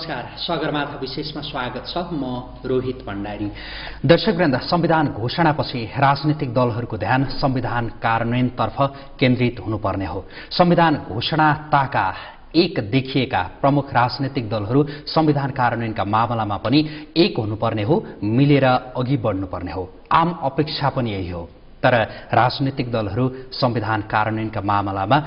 नमस्कार, सगरमाथा विशेषमा स्वागत छ। म रोहित भण्डारी। दर्शकवृन्द, संविधान घोषणापछि राजनीतिक दलहरूको ध्यान संविधान कार्यान्वयनतर्फ केन्द्रित हुनुपर्ने हो। संविधान घोषणाताका एक देखिएका प्रमुख राजनीतिक दलहरू संविधान कार्यान्वयनका मामलामा पनि एक हुनुपर्ने हो, मिलेर अघि बढ्नुपर्ने हो। आम अपेक्षा पनि यही हो। तर राजनीतिक दलहरू संविधान कार्यान्वयनका मामलामा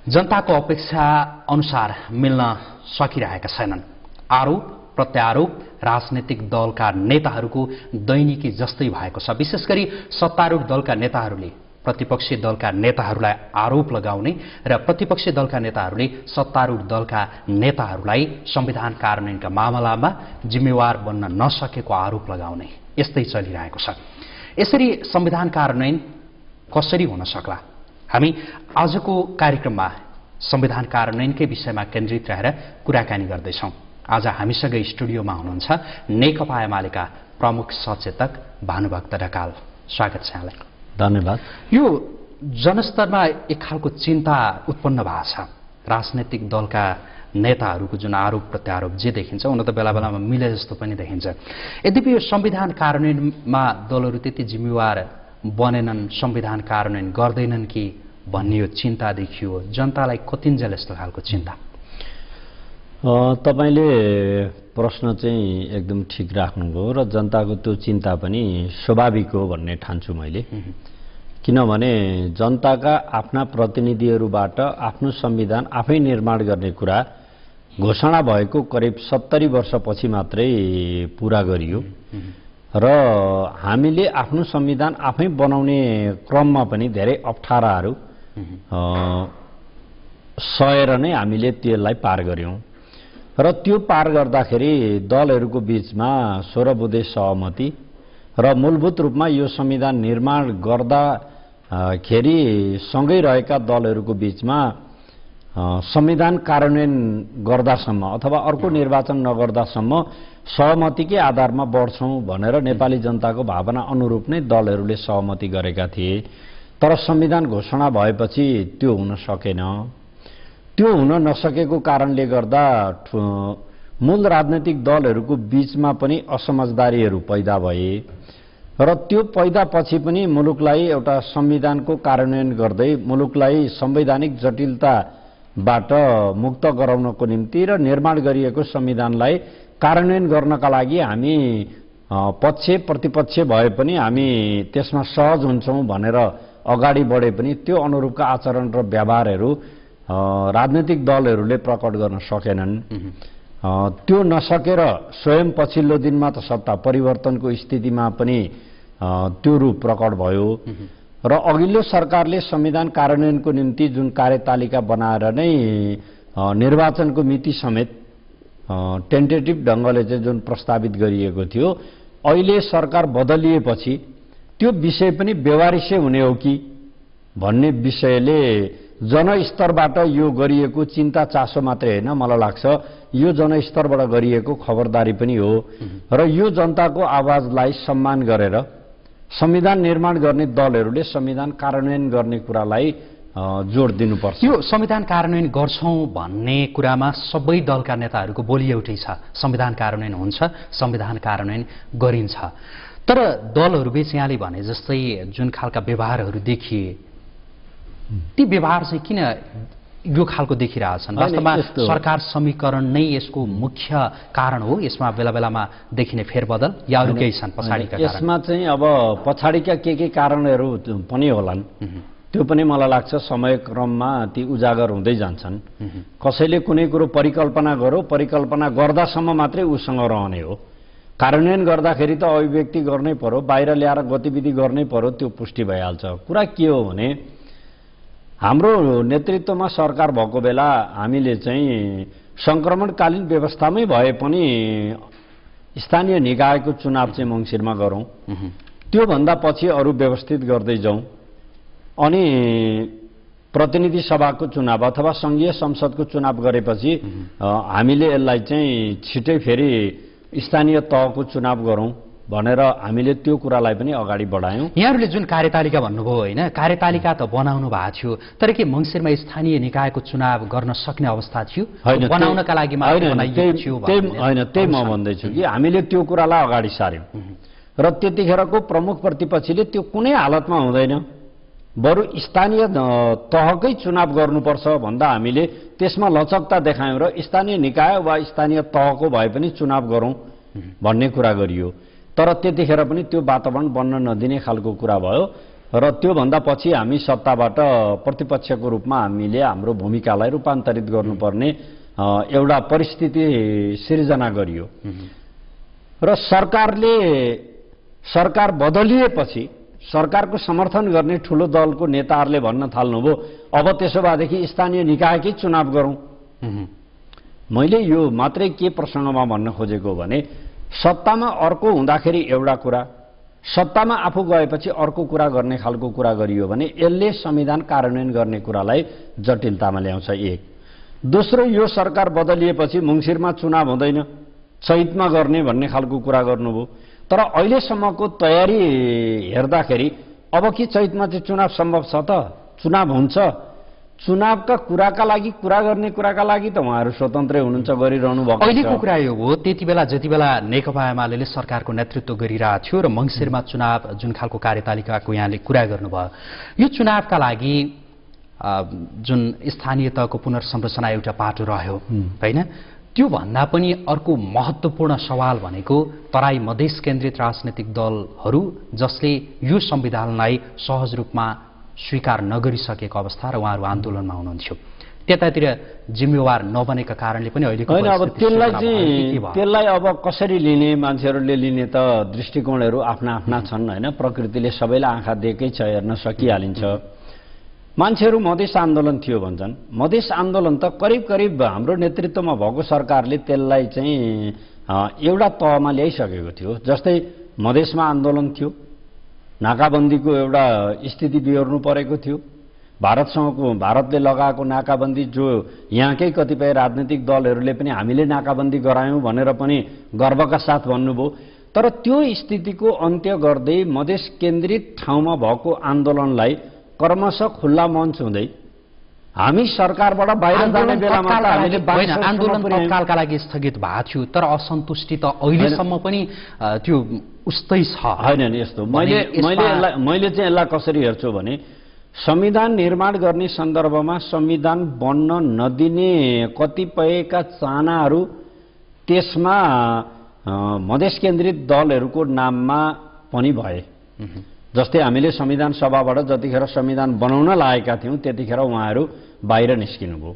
जनताको अपेक्षा अनुसार मिल्न सकिरहेका छैनन्। आरोप प्रत्यारोप राजनीतिक दलका नेताहरूको दैनिकी जस्तै भएको छ। विशेष गरी सत्तारूढ दलका नेताहरूले प्रतिपक्षी दलका नेताहरूलाई आरोप लगाउने र प्रतिपक्षी दलका नेताहरूले सत्तारूढ दलका नेताहरूलाई संविधान कार्यान्वयनका मामलामा जिम्मेवार बन्न नसकेको आरोप लगाउने, यस्तै चलिरहेको छ। यसरी संविधान कार्यान्वयन कसरी हुन सक्ला? हामी आजको कार्यक्रममा संविधान कार्यान्वयनकै विषयमा केन्द्रित रहेर कुराकानी गर्दैछौँ। आज हामीसँगै स्टुडियोमा हुनुहुन्छ नेकपा एमालेका प्रमुख सचेतक भानुभक्त ढकाल। स्वागत छ यहाँलाई। धन्यवाद। यो जनस्तरमा एक खालको चिन्ता उत्पन्न भएको छ। राजनैतिक दलका नेताहरूको जुन आरोप प्रत्यारोप जे देखिन्छ, हुन त बेला बेलामा मिले जस्तो पनि देखिन्छ। यद्यपि यो संविधान कार्यान्वयनमा दलहरू त्यति जिम्मेवार बनेनन्, संविधान कार्यान्वयन गर्दैनन् कि भन्ने यो चिन्ता देखियो। जनतालाई कतिन्जेल यस्तो खालको चिन्ता? तपाईले प्रश्न चाहिँ एकदम ठिक राख्नुभयो र जनताको त्यो चिन्ता पनि स्वाभाविक हो भन्ने ठान्छु मैले। किनभने जनताका आफ्ना प्रतिनिधिहरूबाट आफ्नो संविधान आफै निर्माण गर्ने कुरा घोषणा भएको करिब 70 वर्षपछि मात्रै पूरा गरियो र हामीले आफ्नो संविधान आफै बनाउने क्रममा पनि धेरै अप्ठ्याराहरू सहेर नै हामीले त्यसलाई पार गर्यौं र त्यो पार गर्दाखेरि दलहरूको बीचमा 16 बुँदे सहमति र मूलभूत रूपमा यो संविधान निर्माण गर्दाखेरि सँगै रहेका दलहरूको बीचमा संविधान कार्यान्वयन गर्दासम्म अथवा अर्को निर्वाचन नगर्दासम्म सहमतिकै आधारमा बढ्छौं भनेर नेपाली जनताको भावना अनुरूप नै दलहरूले सहमति गरेका थिए। तर संविधान घोषणा भएपछि त्यो हुन सकेन। त्यो हुन नसकेको कारणले गर्दा मूल राजनैतिक दलहरूको बीचमा पनि असमझदारीहरू पैदा भए र त्यो पैदा पछि पनि मुलुकलाई एउटा संविधानको कार्यान्वयन गर्दै मुलुकलाई संवैधानिक जटिलताबाट मुक्त गराउनको निम्ति र निर्माण गरिएको संविधानलाई कार्यान्वयन गर्नका लागि हामी पक्ष प्रतिपक्ष भए पनि हामी त्यसमा सहज हुन्छौं भनेर अगाडि बढे पनि त्यो अनुरूपका आचरण र व्यवहारहरू राजनीतिक दलहरूले प्रकट गर्न सकेनन्। त्यो नसकेर स्वयं पछिल्लो दिनमा त सत्ता परिवर्तनको स्थितिमा पनि त्यो रूप प्रकट भयो र अघिल्लो सरकारले संविधान कार्यान्वयनको निम्ति जुन कार्यतालिका बनाएर नै निर्वाचनको मिति समेत टेन्टेटिभ ढंगले चाहिँ जुन प्रस्तावित गरिएको थियो, अहिले सरकार बदलिएपछि त्यो विषय पनि व्यवहारिक हुने हो कि भन्ने विषयले जनस्तरबाट यो गरिएको चिन्ता चासो मात्रै हैन, मलाई लाग्छ यो जनस्तरबाट गरिएको खबरदारी पनि हो र यो जनताको आवाजलाई सम्मान गरेर संविधान निर्माण गर्ने दलहरूले संविधान कार्यान्वयन गर्ने कुरालाई जोड दिनुपर्छ। यो संविधान कार्यान्वयन गर्छौं भन्ने कुरामा सबै दलका नेताहरूको बोली एउटै छ, संविधान कार्यान्वयन हुन्छ, संविधान कार्यान्वयन गरिन्छ। तर दलहरूबीच यहाँले भने जस्तै जुन खालका व्यवहारहरू देखिए, ती व्यवहार चाहिँ किन यो खालको देखिरहेछन्? वास्तवमा सरकार समीकरण नै यसको मुख्य कारण हो? यसमा बेला बेलामा देखिने फेरबदल या अरू केही छन् पछाडिका कारण? यसमा चाहिँ अब पछाडिका के कारणहरू पनि होलान्, त्यो पनि मलाई लाग्छ समयक्रममा ती उजागर हुँदै जान्छन्। कसैले कुनै कुरो परिकल्पना गरो, परिकल्पना गर्दासम्म मात्रै उसँग रहने हो, कार्यान्वयन गर्दाखेरि त अभिव्यक्ति गर्नै पर्यो, बाहिर ल्याएर गतिविधि गर्नै पर्यो, त्यो पुष्टि भइहाल्छ। कुरा के हो भने हाम्रो नेतृत्वमा सरकार भएको बेला हामीले चाहिँ संक्रमणकालीन व्यवस्थामै भए पनि स्थानीय निकायको चुनाव चाहिँ मङ्सिरमा गरौं, त्यो भन्दा पछि अरू व्यवस्थित गर्दै जाउँ अनि प्रतिनिधि सभाको चुनाव अथवा संघीय संसदको चुनाव गरेपछि हामीले यसलाई चाहिँ छिटै फेरि स्थानीय तहको चुनाव गरौं भनेर हामीले त्यो कुरालाई पनि अगाडि बढायौँ। यहाँहरूले जुन कार्यतालिका भन्नुभयो होइन, कार्यतालिका त बनाउनु भएको थियो, तर के मङ्सिरमा स्थानीय निकायको चुनाव गर्न सक्ने अवस्था थियो? बनाउनका लागि होइन, त्यही म भन्दैछु कि हामीले त्यो कुरालाई अगाडि सार्यौँ र त्यतिखेरको प्रमुख प्रतिपक्षीले त्यो कुनै हालतमा हुँदैन, बरु स्थानीय तहकै चुनाव गर्नुपर्छ भन्दा हामीले त्यसमा लचकता देखायौँ र स्थानीय निकाय वा स्थानीय तहको भए पनि चुनाव गरौँ भन्ने कुरा गरियो। तर त्यतिखेर पनि त्यो वातावरण बन्न नदिने खालको कुरा भयो र त्योभन्दा पछि हामी सत्ताबाट प्रतिपक्षको रूपमा हामीले हाम्रो भूमिकालाई रूपान्तरित गर्नुपर्ने एउटा परिस्थिति सिर्जना गरियो र सरकार बदलिएपछि सरकारको समर्थन गर्ने ठूलो दलको नेताहरूले भन्न थाल्नुभयो अब त्यसो भएदेखि स्थानीय निकायकै चुनाव गरौँ। मैले यो मात्रै के प्रसङ्गमा भन्न खोजेको भने सत्तामा अर्को हुँदाखेरि एउटा कुरा, सत्तामा आफू गएपछि अर्को कुरा गर्ने खालको कुरा गरियो भने यसले संविधान कार्यान्वयन गर्ने कुरालाई जटिलतामा ल्याउँछ। एक, दोस्रो, यो सरकार बदलिएपछि मङ्सिरमा चुनाव हुँदैन, चैतमा गर्ने भन्ने खालको कुरा गर्नुभयो। तर अहिलेसम्मको तयारी हेर्दाखेरि अब के चैतमा चाहिँ चुनाव सम्भव छ त? चुनाव हुन्छ? चुनावका कुराका लागि कुरा गर्ने कुराका लागि त उहाँहरू स्वतन्त्रै हुनुहुन्छ, गरिरहनु भएको छ। अहिलेको कुरा यो हो, त्यति बेला जति बेला नेकपा एमाले सरकारको नेतृत्व गरिरहेको थियो र मङ्सिरमा चुनाव जुन खालको कार्यतालिकाको यहाँले कुरा गर्नुभयो, यो चुनावका लागि जुन स्थानीय तहको पुनर्संरचना एउटा पाटो रह्यो होइन, त्यो भन्दा पनि अर्को महत्त्वपूर्ण सवाल भनेको तराई मधेस केन्द्रित राजनैतिक दलहरू जसले यो संविधानलाई सहज रूपमा स्वीकार नगरिसकेको अवस्था र उहाँहरू आन्दोलनमा हुनुहुन्थ्यो, त्यतातिर जिम्मेवार नबनेका कारणले पनि अहिलेको होइन। अब त्यसलाई अब कसरी लिने, मान्छेहरूले लिने त दृष्टिकोणहरू आफ्ना आफ्ना छन् होइन। प्रकृतिले सबैलाई आँखा दिएकै छ, हेर्न सकिहालिन्छ। मान्छेहरू मधेस आन्दोलन थियो भन्छन्, मधेस आन्दोलन त करिब करिब हाम्रो नेतृत्वमा भएको सरकारले त्यसलाई चाहिँ एउटा तहमा ल्याइसकेको थियो। जस्तै मधेसमा आन्दोलन थियो, नाकाबन्दीको एउटा स्थिति बिहोर्नु परेको थियो, भारतले लगाएको नाकाबन्दी जो यहाँकै कतिपय राजनीतिक दलहरूले पनि हामीले नाकाबन्दी गरायौँ भनेर पनि गर्वका साथ भन्नुभयो। तर त्यो स्थितिको अन्त्य गर्दै मधेस केन्द्रित ठाउँमा भएको आन्दोलनलाई क्रमशः खुल्ला मञ्च हुँदै हामी सरकारबाट बाहिर जाने बेलामा आन्दोलन तत्कालका लागि स्थगित भएको थियो, तर असन्तुष्टि त अहिलेसम्म पनि त्यो उस्तै छ होइन। यस्तो मैले चाहिँ यसलाई कसरी हेर्छु भने संविधान निर्माण गर्ने सन्दर्भमा संविधान बन्न नदिने कतिपयका चाहनाहरू त्यसमा मधेस केन्द्रित दलहरूको नाममा पनि भए। जस्तै हामीले संविधान सभाबाट जतिखेर संविधान बनाउन लागेका थियौँ त्यतिखेर उहाँहरू बाहिर निस्किनुभयो।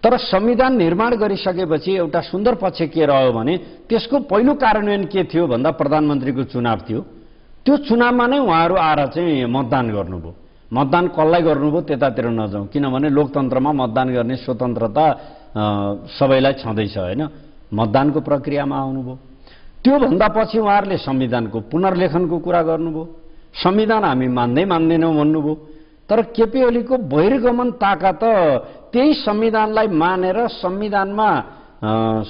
तर संविधान निर्माण गरिसकेपछि एउटा सुन्दर पक्ष के रह्यो भने त्यसको पहिलो कार्यान्वयन के थियो भन्दा प्रधानमन्त्रीको चुनाव थियो। त्यो चुनावमा नै उहाँहरू आएर चाहिँ मतदान गर्नुभयो। मतदान कसलाई गर्नुभयो त्यतातिर नजाउँ, किनभने लोकतन्त्रमा मतदान गर्ने स्वतन्त्रता सबैलाई छँदैछ होइन। मतदानको प्रक्रियामा आउनुभयो। त्योभन्दा पछि उहाँहरूले संविधानको पुनर्लेखनको कुरा गर्नुभयो। संविधान हामी मान्दैनौँ भन्नुभयो। तर केपी ओलीको बहिर्गमन ताकत त्यही संविधानलाई मानेर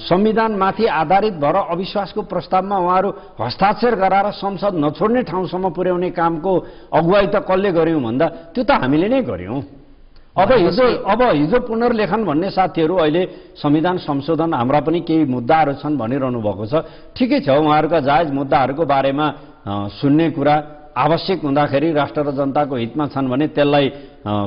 संविधानमाथि आधारित भएर अविश्वासको प्रस्तावमा उहाँहरू हस्ताक्षर गराएर संसद नछोड्ने ठाउँसम्म पुर्याउने कामको अगुवाई त कसले गर्यौँ भन्दा त्यो त हामीले नै गर्यौँ। अब हिजो पुनर्लेखन भन्ने साथीहरू अहिले संविधान संशोधन हाम्रा पनि केही मुद्दाहरू छन् भनिरहनु भएको छ। ठिकै छ, उहाँहरूका जायज मुद्दाहरूको बारेमा सुन्ने कुरा आवश्यक हुँदाखेरि राष्ट्र र जनताको हितमा छन् भने त्यसलाई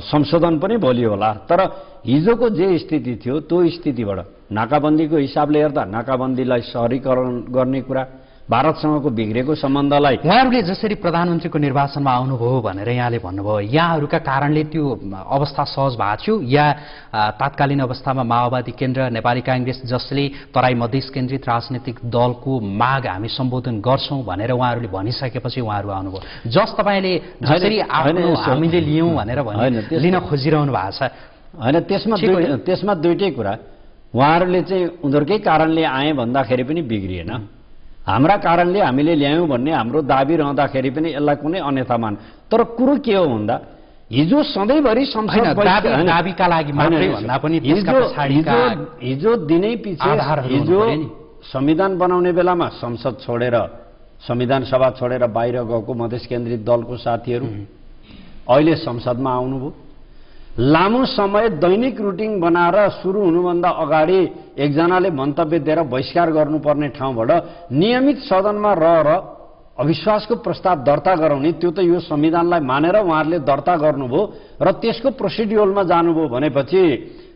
संशोधन पनि भोलि होला। तर हिजोको जे स्थिति थियो त्यो स्थितिबाट नाकाबन्दीको हिसाबले हेर्दा नाकाबन्दीलाई सहरीकरण गर्ने कुरा, भारतसँगको बिग्रेको सम्बन्धलाई उहाँहरूले जसरी प्रधानमन्त्रीको निर्वाचनमा आउनुभयो भनेर यहाँले भन्नुभयो, यहाँहरूका कारणले त्यो अवस्था सहज भएको थियो या तात्कालीन अवस्थामा माओवादी केन्द्र, नेपाली काङ्ग्रेस जसले तराई मधेस केन्द्रित राजनीतिक दलको माग हामी सम्बोधन गर्छौँ भनेर उहाँहरूले भनिसकेपछि उहाँहरू आउनुभयो? जस तपाईँले जसरी हामीले लियौँ भनेर लिन खोजिरहनु भएको छ होइन। त्यसमा दुइटै कुरा, उहाँहरूले चाहिँ उनीहरूकै कारणले आए भन्दाखेरि पनि बिग्रिएन, हाम्रा कारणले हामीले ल्यायौँ भन्ने हाम्रो दाबी रहँदाखेरि पनि यसलाई कुनै अन्यथा मान। तर कुरो के हो भन्दा हिजो सधैँभरि दाबीका लागि मात्रै भन्दा पनि हिजो दिनै पछि हिजो संविधान बनाउने बेलामा संसद छोडेर संविधान सभा छोडेर बाहिर गएको मधेस केन्द्रित दलको साथीहरू अहिले संसदमा आउनुभयो। लामो समय दैनिक रुटिन बनाएर सुरु हुनुभन्दा अगाडि एकजनाले मन्तव्य दिएर बहिष्कार गर्नुपर्ने ठाउँबाट नियमित सदनमा रहेर अविश्वासको प्रस्ताव दर्ता गराउने, त्यो त यो संविधानलाई मानेर उहाँहरूले दर्ता गर्नुभयो र त्यसको प्रोसिड्युरलमा जानुभयो भनेपछि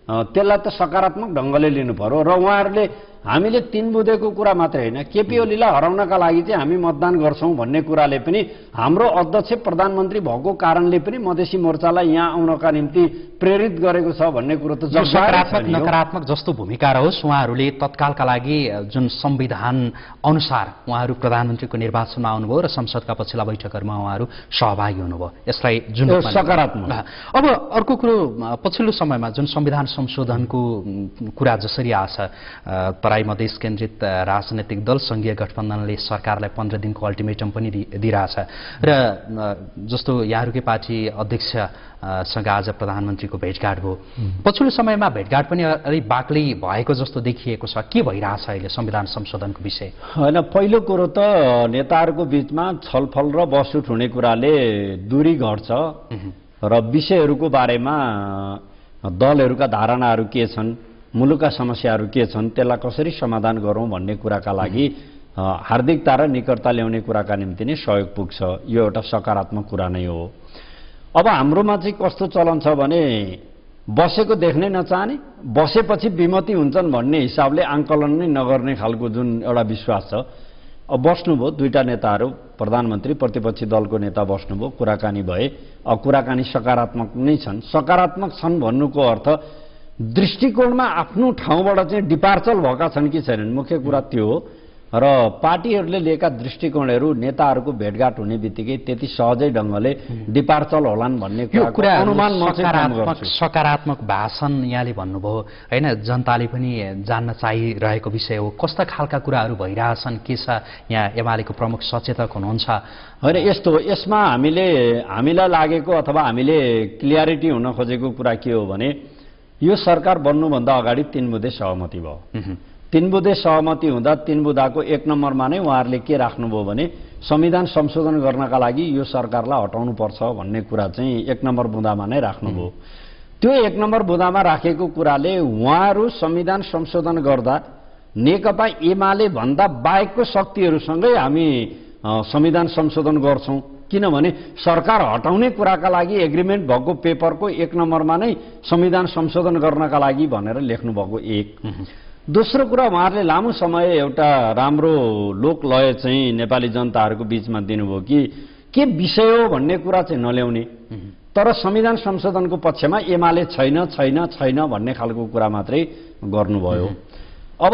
त्यसलाई त सकारात्मक ढङ्गले लिनु पर्यो। र उहाँहरूले हामीले 3 बुँदेको कुरा मात्रै होइन, केपी ओलीलाई हराउनका लागि चाहिँ हामी मतदान गर्छौं भन्ने कुराले पनि हाम्रो अध्यक्ष प्रधानमन्त्री भएको कारणले पनि मधेसी मोर्चालाई यहाँ आउनका निम्ति प्रेरित गरेको छ भन्ने कुरो त सकारात्मक नकारात्मक जस्तो भूमिका रहोस्, उहाँहरूले तत्कालका लागि जुन संविधान अनुसार उहाँहरू प्रधानमन्त्रीको निर्वाचनमा आउनुभयो र संसदका पछिल्ला बैठकहरूमा उहाँहरू सहभागी हुनुभयो, यसलाई जुन सकारात्मक। अब अर्को कुरो, पछिल्लो समयमा जुन संविधान संशोधनको कुरा जसरी आछ, तराई मधेस केन्द्रित राजनैतिक दल संघीय गठबन्धनले सरकारलाई 15 दिनको अल्टिमेटम पनि दिइरहेछ र जस्तो यहाँहरूकै पार्टी अध्यक्षसँग आज प्रधानमन्त्रीको भेटघाट भयो। पछिल्लो समयमा भेटघाट पनि अलि बाक्लै भएको जस्तो देखिएको छ, के भइरहेछ अहिले संविधान संशोधनको विषय? होइन, पहिलो कुरो त नेताहरूको बीचमा छलफल र बसउठ हुने कुराले दूरी घट्छ र विषयहरूको बारेमा दलहरूका धारणाहरू के छन्, मुलुकका समस्याहरू के छन्, त्यसलाई कसरी समाधान गरौँ भन्ने कुराका लागि हार्दिकता र निकटता ल्याउने कुराका निम्ति नै सहयोग पुग्छ। यो एउटा सकारात्मक कुरा नै हो। अब हाम्रोमा चाहिँ कस्तो चलन छ भने बसेको देख्नै नचाहने, बसेपछि विमति हुन्छन् भन्ने हिसाबले आंकलन नै नगर्ने खालको जुन एउटा विश्वास छ। अब बस्नुभयो दुईटा नेताहरू, प्रधानमन्त्री प्रतिपक्षी दलको नेता बस्नुभयो, कुराकानी भए। अब कुराकानी सकारात्मक नै छन्। सकारात्मक छन् भन्नुको अर्थ दृष्टिकोणमा आफ्नो ठाउँबाट चाहिँ डिपार्चर भएका छन् कि छैनन्, मुख्य कुरा त्यो हो। र पार्टीहरूले लिएका दृष्टिकोणहरू नेताहरूको भेटघाट हुने बित्तिकै त्यति सहजै ढङ्गले डिपार्चर होलान् भन्ने कुरा अनुमान सकारात्मक भाषण यहाँले भन्नुभयो होइन, जनताले पनि जान्न चाहिरहेको विषय हो। कस्ता खालका कुराहरू भइरहेछन्, के छ? यहाँ एमालेको प्रमुख सचेतक हुनुहुन्छ होइन। यस्तो हो, यसमा हामीलाई लागेको अथवा हामीले क्लियरिटी हुन खोजेको कुरा के हो भने यो सरकार बन्नुभन्दा अगाडि 3 बुँदे सहमति भयो। 3 बुँदे सहमति हुँदा 3 बुँदाको 1 नम्बरमा नै उहाँहरूले के राख्नुभयो भने संविधान संशोधन गर्नका लागि यो सरकारलाई हटाउनुपर्छ भन्ने कुरा चाहिँ 1 नम्बर बुँदामा नै राख्नुभयो। त्यो 1 नम्बर बुँदामा राखेको कुराले उहाँहरू संविधान संशोधन गर्दा नेकपा एमाले भन्दा बाहेकको शक्तिहरूसँगै हामी संविधान संशोधन गर्छौं, किनभने सरकार हटाउने कुराका लागि एग्रिमेन्ट भएको पेपरको 1 नम्बरमा नै संविधान संशोधन गर्नका लागि भनेर लेख्नुभएको एक। दोस्रो कुरा, उहाँहरूले लामो समय एउटा राम्रो लोकलय चाहिँ नेपाली जनताहरूको बीचमा दिनुभयो कि के विषय हो भन्ने कुरा चाहिँ नल्याउने, तर संविधान संशोधनको पक्षमा एमाले छैन छैन छैन भन्ने खालको कुरा मात्रै गर्नुभयो। अब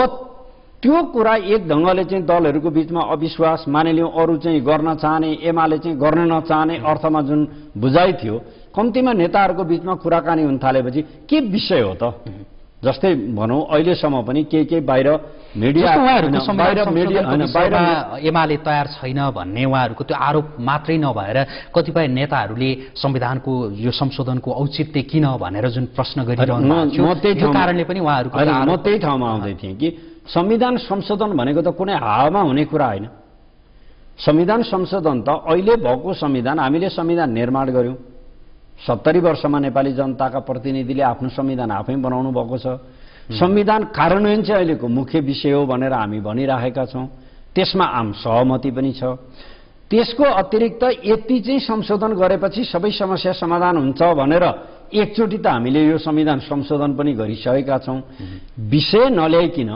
त्यो कुरा एक ढङ्गले चाहिँ दलहरूको बीचमा अविश्वास, मानिलिउँ अरू चाहिँ गर्न चाहने, एमाले चाहिँ गर्न नचाहने अर्थमा जुन बुझाइ थियो, कम्तीमा नेताहरूको बीचमा कुराकानी हुन थालेपछि के विषय हो त? जस्तै भनौँ अहिलेसम्म पनि के बाहिर मिडिया एमाले तयार छैन भन्ने उहाँहरूको त्यो आरोप मात्रै नभएर कतिपय नेताहरूले संविधानको यो संशोधनको औचित्य किन भनेर जुन प्रश्न गरिरहनु त्यो कारणले पनि उहाँहरूको म त्यही ठाउँमा आउँदै थिएँ कि संविधान संशोधन भनेको त कुनै हावामा हुने कुरा होइन। संविधान संशोधन त अहिले भएको संविधान, हामीले संविधान निर्माण गर्यौं, 70 वर्षमा नेपाली जनताका प्रतिनिधिले आफ्नो संविधान आफै बनाउनु भएको छ। संविधान कार्यान्वयन चाहिँ अहिलेको मुख्य विषय हो भनेर हामी भनिराखेका छौं, त्यसमा आम सहमति पनि छ। त्यसको अतिरिक्त यति चाहिँ संशोधन गरेपछि सबै समस्या समाधान हुन्छ भनेर एकचोटि त हामीले यो संविधान संशोधन पनि गरिसकेका छौं। विषय नल्याइकिन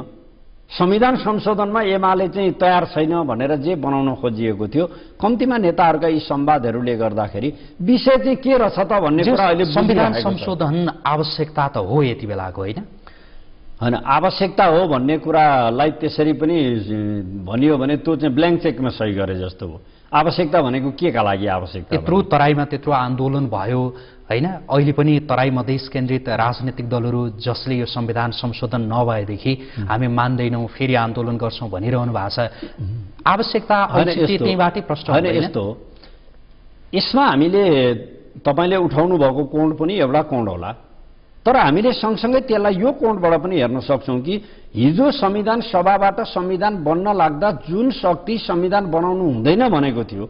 संविधान संशोधनमा एमाले चाहिँ तयार छैन भनेर जे बनाउन खोजिएको थियो, कम्तीमा नेताहरूका यी संवादहरूले गर्दाखेरि विषय चाहिँ के रहेछ त भन्ने कुरा अहिले संविधान संशोधन आवश्यकता त हो यति बेलाको, होइन होइन आवश्यकता हो भन्ने कुरालाई त्यसरी पनि भनियो भने त्यो चाहिँ ब्ल्याङ्क चेकमा सही गरे जस्तो हो। आवश्यकता भनेको के का लागि आवश्यकता? त्यत्रो तराईमा त्यत्रो आन्दोलन भयो होइन, अहिले पनि तराई मधेस केन्द्रित राजनीतिक दलहरू जसले यो संविधान संशोधन नभएदेखि हामी मान्दैनौँ, फेरि आन्दोलन गर्छौँ भनिरहनु भएको छ। आवश्यकता त्यहीबाटै प्रश्न होइन। यस्तो हो, यसमा हामीले तपाईले उठाउनु भएको कोण पनि एउटा कोण होला। तर हामीले सँगसँगै त्यसलाई यो कोणबाट पनि हेर्न सक्छौं कि हिजो संविधान सभाबाट संविधान बन्न लाग्दा जुन शक्ति संविधान बनाउनु हुँदैन भनेको थियो,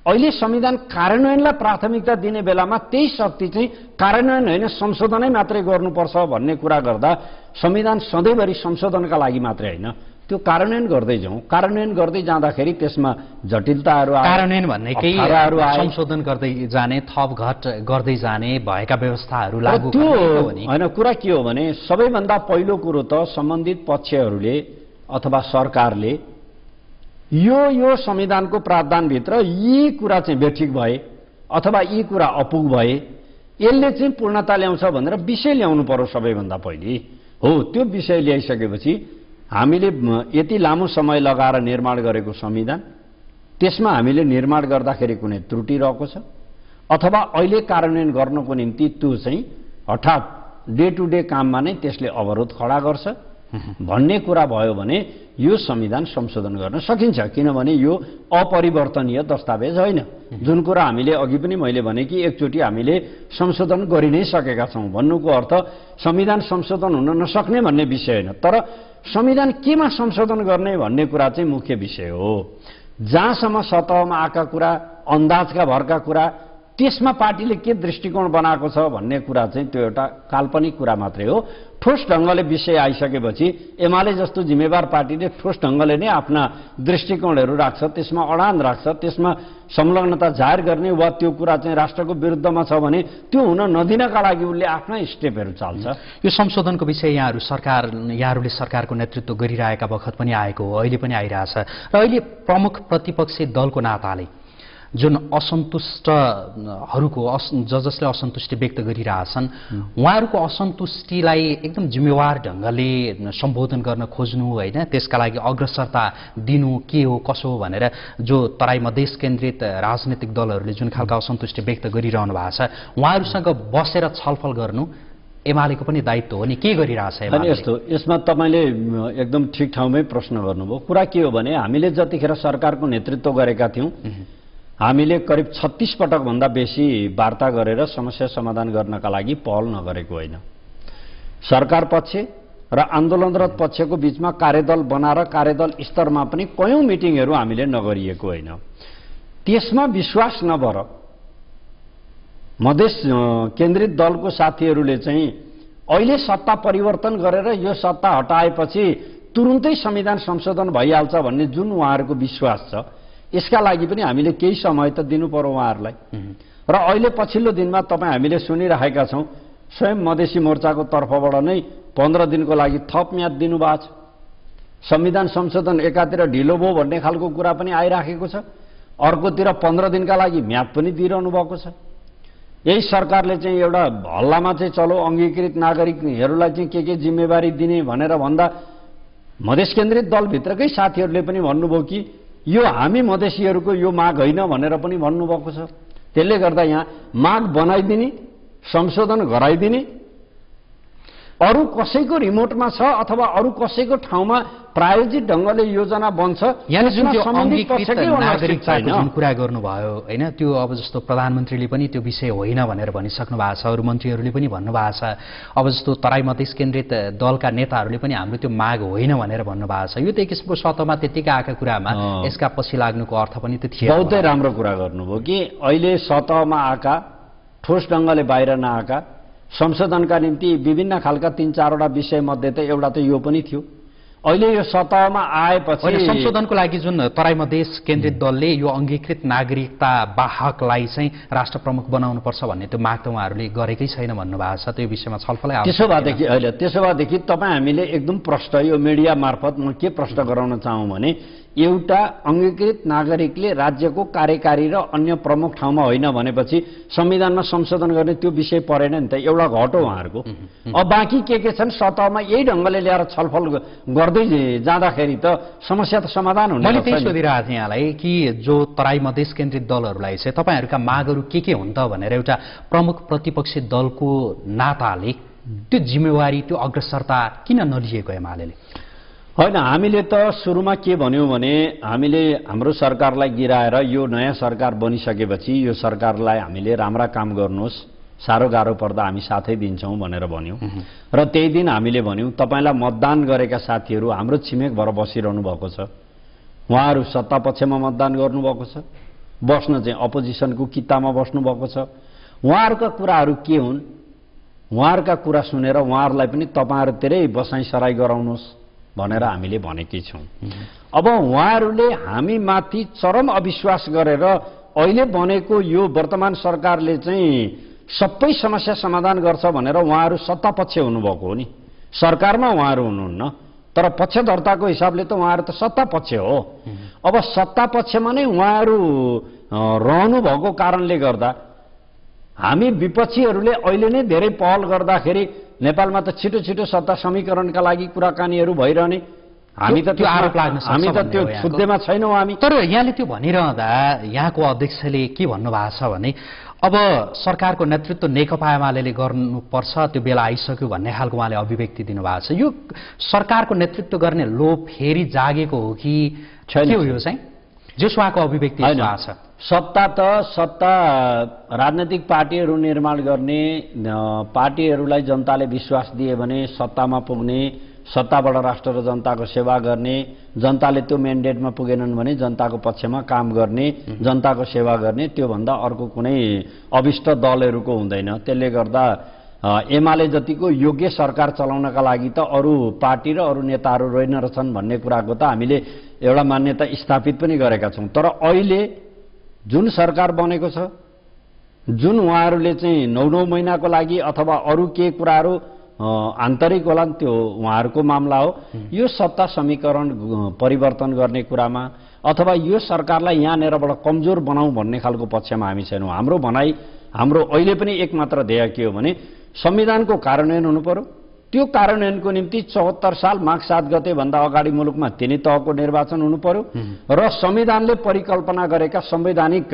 अहिले संविधान कार्यान्वयनलाई प्राथमिकता दिने बेलामा त्यही शक्ति चाहिँ कार्यान्वयन होइन संशोधनै मात्रै गर्नुपर्छ भन्ने कुरा गर्दा संविधान सधैँभरि संशोधनका लागि मात्रै होइन, त्यो कार्यान्वयन गर्दै जाउँ। कार्यान्वयन गर्दै जाँदाखेरि त्यसमा जटिलताहरू आए, कार्यान्वयन भन्ने केही संशोधन गर्दै जाने, थप घट गर्दै जाने, भएका व्यवस्थाहरू लागू गर्ने होइन। कुरा के हो भने सबैभन्दा पहिलो कुरो त सम्बन्धित पक्षहरूले अथवा सरकारले यो संविधानको प्रावधानभित्र यी कुरा चाहिँ बेठिक भए अथवा यी कुरा अपुग भए यसले चाहिँ पूर्णता ल्याउँछ भनेर विषय ल्याउनु पर्यो सबैभन्दा पहिले। हो, त्यो विषय ल्याइसकेपछि हामीले यति लामो समय लगाएर निर्माण गरेको संविधान, त्यसमा हामीले निर्माण गर्दाखेरि कुनै त्रुटि रहेको छ अथवा अहिले कार्यान्वयन गर्नको निम्ति त्यो चाहिँ हठात डे टु डे काममा नै त्यसले अवरोध खडा गर्छ भन्ने कुरा भयो भने यो संविधान संशोधन गर्न सकिन्छ, किनभने यो अपरिवर्तनीय दस्तावेज होइन। जुन कुरा हामीले अघि पनि मैले भने कि एकचोटि हामीले संशोधन गरि नै सकेका छौं भन्नुको अर्थ संविधान संशोधन हुन नसक्ने भन्ने विषय होइन, तर संविधान केमा संशोधन गर्ने भन्ने कुरा चाहिँ मुख्य विषय हो। जहाँसम्म सतहमा आएका कुरा, अन्दाजका भरका कुरा, त्यसमा पार्टीले के दृष्टिकोण बनाएको छ भन्ने कुरा चाहिँ त्यो एउटा काल्पनिक कुरा मात्रै हो। ठोस ढंगले विषय आइसकेपछि एमाले जस्तो जिम्मेवार पार्टीले ठोस ढंगले नै आफ्ना दृष्टिकोणहरू राख्छ, त्यसमा अडान राख्छ, त्यसमा संलग्नता जाहेर गर्ने वा त्यो कुरा चाहिँ राष्ट्रको विरुद्धमा छ भने त्यो हुन नदिनका लागि उनले आफ्ना स्टेपहरू चाल्छ। यो संशोधनको विषय यहाँहरूले सरकारको नेतृत्व गरिरहेका बखत पनि आएको हो, अहिले पनि आइरहेछ र अहिले प्रमुख प्रतिपक्षी दलको नाताले जुन असन्तुष्टहरूको जसले असन्तुष्टि व्यक्त गरिरहेछन् उहाँहरूको असन्तुष्टिलाई एकदम जिम्मेवार ढंगले सम्बोधन गर्न खोज्नु होइन, त्यसका लागि अग्रसरता दिनु के हो कसो हो भनेर जो तराई मधेस केन्द्रित राजनीतिक दलहरूले जुन खालका असन्तुष्टि व्यक्त गरिरहनु भएको छ उहाँहरूसँग बसेर छलफल गर्नु एमालेको पनि दायित्व हो नि, के गरिरहेछ एमाले? यस्तो यसमा तपाईले एकदम ठिक ठाउँमै प्रश्न गर्नुभयो। कुरा के हो भने हामीले जतिखेर सरकारको नेतृत्व गरेका थियौं हामीले करिब 36 पटक भन्दा बेसी वार्ता गरेर समस्या समाधान गर्नका लागि पहल नगरेको होइन। सरकार पक्ष र आन्दोलनरत पक्षको बीचमा कार्यदल बनाएर कार्यदल स्तरमा पनि कयौं मिटिङहरू हामीले नगरिएको होइन। त्यसमा विश्वास नभएर मधेस केन्द्रित दलको साथीहरूले चाहिँ अहिले सत्ता परिवर्तन गरेर यो सत्ता हटाएपछि तुरुन्तै संविधान संशोधन भइहाल्छ भन्ने जुन उहाँहरूको विश्वास छ, यसका लागि पनि हामीले केही समय त दिनु पर्यो उहाँहरूलाई। र अहिले पछिल्लो दिनमा तपाईँ हामीले सुनिरहेका छौं स्वयं मधेसी मोर्चाको तर्फबाट नै 15 दिनको लागि थप म्याद दिनुभएको छ। संविधान संशोधन एकातिर ढिलो भयो भन्ने खालको कुरा पनि आइराखेको छ, अर्कोतिर 15 दिनका लागि म्याद पनि दिइरहनु भएको छ। यही सरकारले चाहिँ एउटा हल्लामा चाहिँ चलो अंगीकृत नागरिकहरूलाई चाहिँ के जिम्मेवारी दिने भनेर भन्दा मधेस केन्द्रित दलभित्रकै साथीहरूले पनि भन्नुभयो कि यो हामी मधेसीहरूको यो माग होइन भनेर पनि भन्नुभएको छ। त्यसले गर्दा यहाँ माग बनाइदिने, संशोधन गराइदिने, अरू कसैको रिमोटमा छ अथवा अरू कसैको ठाउँमा प्रायोजित ढंगले योजना बन्छ, यानी जुन त्यो अंगीकृत नागरिकताको जुन कुरा गर्नुभयो हैन, त्यो अब जस्तो प्रधानमन्त्रीले पनि त्यो विषय होइन भनेर भनिसक्नु भएको छ, अरू मन्त्रीहरूले पनि भन्नुभएको छ, अब जस्तो तराई मधेस केन्द्रित दलका नेताहरूले पनि हाम्रो त्यो माग होइन भनेर भन्नुभएको छ। यो त एक किसिमको सतहमा त्यतिकै आएका कुरामा यसका पछि लाग्नुको अर्थ पनि त्यो थियो। बहुतै राम्रो कुरा गर्नुभयो कि अहिले सतहमा आएका ठोस ढंगले बाहिर नआएका संशोधनका निम्ति विभिन्न खालका 3-4 वटा विषय मध्ये त एउटा त यो पनि थियो। अहिले यो सतहमा आएपछि संशोधनको लागि जुन तराई मधेस केन्द्रित दलले यो अंगीकृत नागरिकता वाहकलाई चाहिँ राष्ट्र प्रमुख बनाउनु पर्छ भन्ने त्यो माग त उहाँहरूले गरेकै छैन भन्नुभएको छ। त्यो विषयमा छलफलै त्यसो भएदेखि तपाईँ हामीले एकदम प्रश्न यो मिडिया मार्फत म के प्रश्न गराउन चाहौँ भने एउटा अंगीकृत नागरिकले राज्यको कार्यकारी र अन्य प्रमुख ठाउँमा होइन भनेपछि संविधानमा संशोधन गर्ने त्यो विषय परेन नि त, एउटा घट हो उहाँहरूको। अब बाँकी के छन् सतहमा यही ढंगले ल्याएर छलफल गर्दै जाँदाखेरि त समस्या त समाधान हुने। मैले त्यही सोधिरहेको थिएँ यहाँलाई कि जो तराई मधेस केन्द्रित दलहरूलाई चाहिँ तपाईँहरूका मागहरू के हुन् त भनेर एउटा प्रमुख प्रतिपक्षी दलको नाताले त्यो जिम्मेवारी त्यो अग्रसरता किन नलिएको एमालेले? होइन, हामीले त सुरुमा के भन्यौं भने हामीले हाम्रो सरकारलाई गिराएर यो नयाँ सरकार बनिसकेपछि यो सरकारलाई हामीले राम्रा काम गर्नुहोस्, साह्रो गाह्रो पर्दा हामी साथै दिन्छौँ भनेर भन्यौँ र त्यही दिन हामीले भन्यौँ तपाईँलाई मतदान गरेका साथीहरू हाम्रो छिमेक भएर बसिरहनु भएको छ, उहाँहरू सत्ता पक्षमा मतदान गर्नुभएको छ, बस्न चाहिँ अपोजिसनको कित्तामा बस्नुभएको छ, उहाँहरूका कुराहरू के हुन्, उहाँहरूका कुरा सुनेर उहाँहरूलाई पनि तपाईँहरूतिरै बसाइ सराई गराउनुहोस् भनेर हामीले भनेकै छौँ। अब उहाँहरूले हामीमाथि चरम अविश्वास गरेर अहिले बनेको यो वर्तमान सरकारले चाहिँ सबै समस्या समाधान गर्छ भनेर उहाँहरू सत्ता पक्ष हुनुभएको हो नि, सरकारमा उहाँहरू हुनुहुन्न, तर पक्षधर्ताको हिसाबले त उहाँहरू त सत्ता पक्ष हो। अब सत्ता पक्षमा नै उहाँहरू रहनुभएको कारणले गर्दा हामी विपक्षीहरूले अहिले नै धेरै पहल गर्दाखेरि नेपालमा त छिटो छिटो सत्ता समीकरणका लागि कुराकानीहरू भइरहने, हामी त त्यो आरोप लाग्न सक्छ, हामी त त्यो मुद्देमा छैनौँ हामी। तर यहाँले त्यो भनिरहँदा यहाँको अध्यक्षले के भन्नुभएको छ भने अब सरकारको नेतृत्व नेकपा एमाले गर्नुपर्छ, त्यो बेला आइसक्यो भन्ने खालको उहाँले अभिव्यक्ति दिनुभएको छ। यो सरकारको नेतृत्व गर्ने लोभ फेरि जागेको हो कि के हो यो चाहिँ, जस उहाँको अभिव्यक्ति भएको छ? सत्ता राजनैतिक पार्टीहरू निर्माण गर्ने, पार्टीहरूलाई जनताले विश्वास दिए भने सत्तामा पुग्ने, सत्ताबाट राष्ट्र र जनताको सेवा गर्ने, जनताले त्यो म्यान्डेटमा पुगेनन् भने जनताको पक्षमा काम गर्ने, जनताको सेवा गर्ने, त्योभन्दा अर्को कुनै अभिष्ट दलहरूको हुँदैन। त्यसले गर्दा एमाले जतिको योग्य सरकार चलाउनका लागि त अरू पार्टी र अरू नेताहरू रहेन रहेछन् भन्ने कुराको त हामीले एउटा मान्यता स्थापित पनि गरेका छौँ। तर अहिले जुन सरकार बनेको छ, जुन उहाँहरूले चाहिँ 9 महिनाको लागि अथवा अरू के कुराहरू आन्तरिक होला त्यो उहाँहरूको मामला हो, यो सत्ता समीकरण परिवर्तन गर्ने कुरामा अथवा यो सरकारलाई यहाँनिरबाट कमजोर बनाऊ भन्ने खालको पक्षमा हामी छैनौँ। हाम्रो भनाइ, हाम्रो अहिले पनि एक मात्र ध्येय के हो भने संविधानको कार्यान्वयन हुनु पर्यो। त्यो कार्यान्वयनको निम्ति 74 साल माघ 7 गते भन्दा अगाडि मुलुकमा 3 तहको निर्वाचन हुनु पर्यो र संविधानले परिकल्पना गरेका संवैधानिक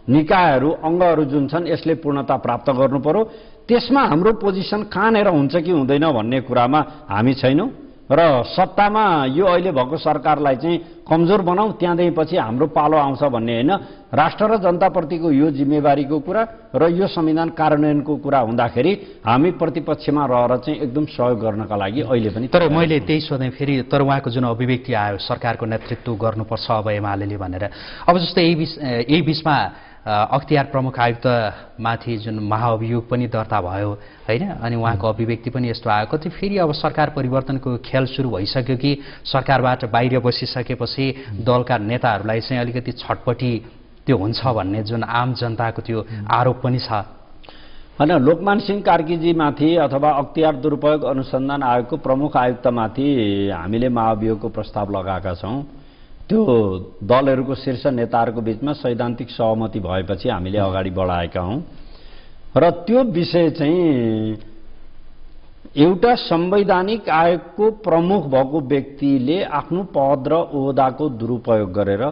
निकायहरू अङ्गहरू जुन छन् यसले पूर्णता प्राप्त गर्नु पर्यो। त्यसमा हाम्रो पोजिसन कहाँनिर हुन्छ कि हुँदैन भन्ने कुरामा हामी छैनौँ र सत्तामा यो अहिले भएको सरकारलाई चाहिँ कमजोर बनाऊ त्यहाँदेखि हाम्रो पालो आउँछ भन्ने होइन। राष्ट्र र जनताप्रतिको यो जिम्मेवारीको कुरा र यो संविधान कार्यान्वयनको कुरा हुँदाखेरि हामी प्रतिपक्षमा रहेर चाहिँ एकदम सहयोग गर्नका लागि अहिले पनि। तर मैले त्यही सोधेँ फेरि, तर उहाँको जुन अभिव्यक्ति आयो सरकारको नेतृत्व गर्नुपर्छ अब एमाले भनेर, अब जस्तै यही बिचमा अख्तियार प्रमुख आयुक्तमाथि जुन महाअभियोग पनि दर्ता भयो होइन, अनि उहाँको अभिव्यक्ति पनि यस्तो आयो कति फेरि अब सरकार परिवर्तनको खेल सुरु भइसक्यो कि सरकारबाट बाहिर बसिसकेपछि दलका नेताहरूलाई चाहिँ अलिकति छटपटी त्यो हुन्छ भन्ने जुन आम जनताको त्यो आरोप पनि छ होइन। लोकमान सिंह कार्कीजीमाथि अथवा अख्तियार दुरुपयोग अनुसन्धान आयोगको प्रमुख आयुक्तमाथि हामीले महाअभियोगको प्रस्ताव लगाएका छौँ। त्यो दलहरूको शीर्ष नेताहरूको बीचमा सैद्धान्तिक सहमति भएपछि हामीले अगाडि बढाएका हौँ र त्यो विषय चाहिँ एउटा संवैधानिक आयोगको प्रमुख भएको व्यक्तिले आफ्नो पद र ओहदाको दुरुपयोग गरेर